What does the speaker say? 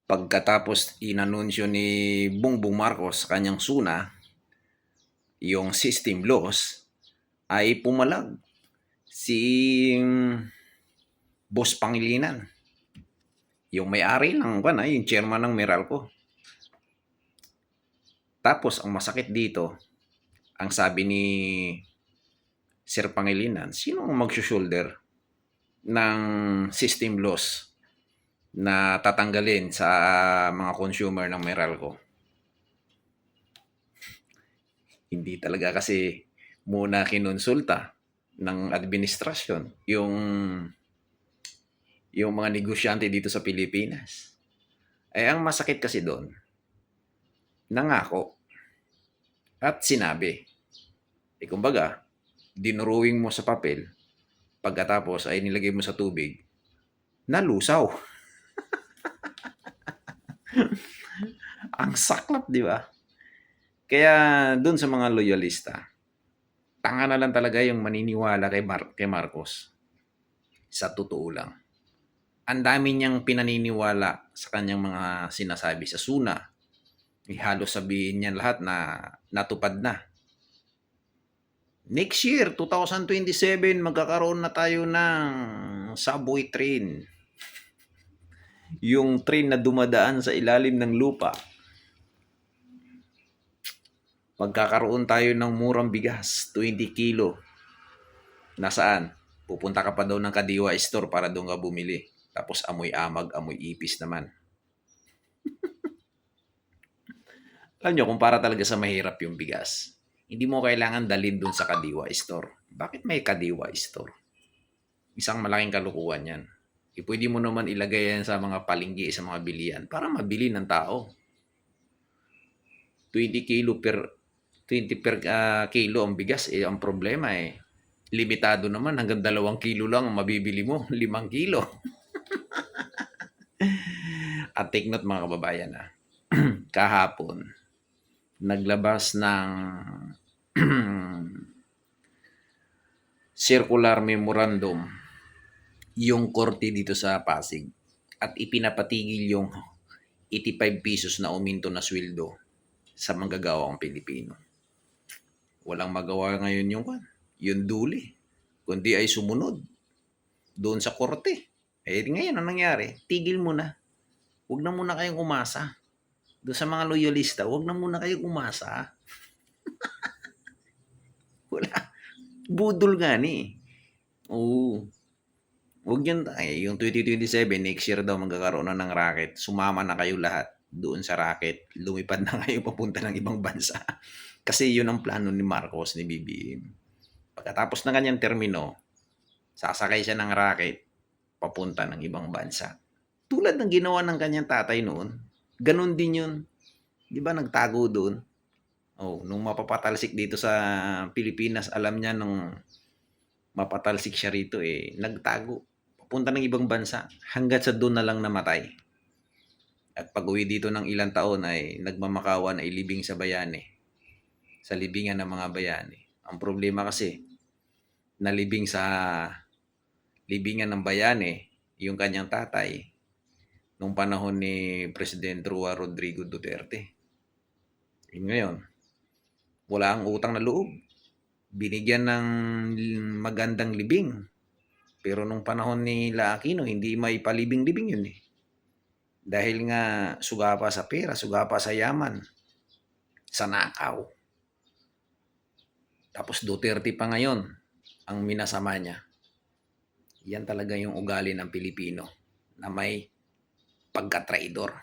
Pagkatapos inanunsyo ni Bongbong Marcos sa kanyang SUNA, yung system loss, ay pumalag si Boss Pangilinan, yung may-ari ng yung chairman ng Meralco. Tapos ang masakit dito, ang sabi ni Sir Pangilinan, sino ang mag-shoulder ng system loss na tatanggalin sa mga consumer ng Meralco? Hindi talaga kasi muna kinonsulta ng administrasyon yung mga negosyante dito sa Pilipinas. Ang masakit kasi doon, nangako at sinabi. Kumbaga, dinrawing mo sa papel, pagkatapos ay nilagay mo sa tubig, nalusaw. Ang saklap, di ba? Kaya doon sa mga loyalista, tanga na lang talaga yung maniniwala kay Marcos. Sa totoo lang. Ang dami niyang pinaniniwala sa kanyang mga sinasabi sa SUNA. Halos sabihin niya lahat na natupad na. Next year, 2027, magkakaroon na tayo ng subway train. Yung train na dumadaan sa ilalim ng lupa. Magkakaroon tayo ng murang bigas, 20 kilo. Nasaan? Pupunta ka pa daw ng Kadiwa Store para doon ka bumili. Tapos amoy amag, amoy ipis naman. Alam nyo, kung para talaga sa mahirap yung bigas, hindi mo kailangan dalhin doon sa Kadiwa Store. Bakit may Kadiwa Store? Isang malaking kalukuhan yan. Pwede mo naman ilagay yan sa mga palengke, sa mga bilihan para mabili ng tao. 20 kilo per 20 per kilo ang bigas, ang problema limitado naman, hanggang 2 kilo lang ang mabibili mo, 5 kilo. At take note mga kababayan, kahapon, naglabas ng circular memorandum yung korte dito sa Pasig at ipinapatigil yung 85 pesos na uminto na sweldo sa manggagawang Pilipino. Walang magawa ngayon yung duli, kundi ay sumunod doon sa korte. Ngayon ang nangyari, tigil mo na. Huwag na muna kayong umasa. Doon sa mga loyalista, huwag na muna kayong umasa. Wala. Budol nga ni. Oo. Huwag yun, yung 2027, next year daw magkakaroon na ng racket. Sumama na kayo lahat doon sa racket. Lumipad na kayo papunta ng ibang bansa. Kasi yun ang plano ni Marcos, ni BBM. Pagkatapos ng kanyang termino, sasakay siya ng racket papunta ng ibang bansa. Tulad ng ginawa ng kanyang tatay noon, ganun din yun. Di ba nagtago doon? Nung mapapatalsik dito sa Pilipinas, alam niya nung mapatalsik siya rito, nagtago. Papunta ng ibang bansa hanggat sa doon na lang namatay. At pag uwi dito ng ilang taon ay nagmamakawan ay libing sa bayani. Sa libingan ng mga bayani. Ang problema kasi, nalibing sa libingan ng bayani, yung kanyang tatay, nung panahon ni President Rua Rodrigo Duterte. Ngayon, wala ang utang na loob. Binigyan ng magandang libing. Pero nung panahon ni Aquino, hindi may palibing-libing yun Dahil nga suga pa sa pera, suga pa sa yaman, sa nakaw. Tapos Duterte pa ngayon ang minasama niya. Yan talaga yung ugali ng Pilipino na may pagka-traidor.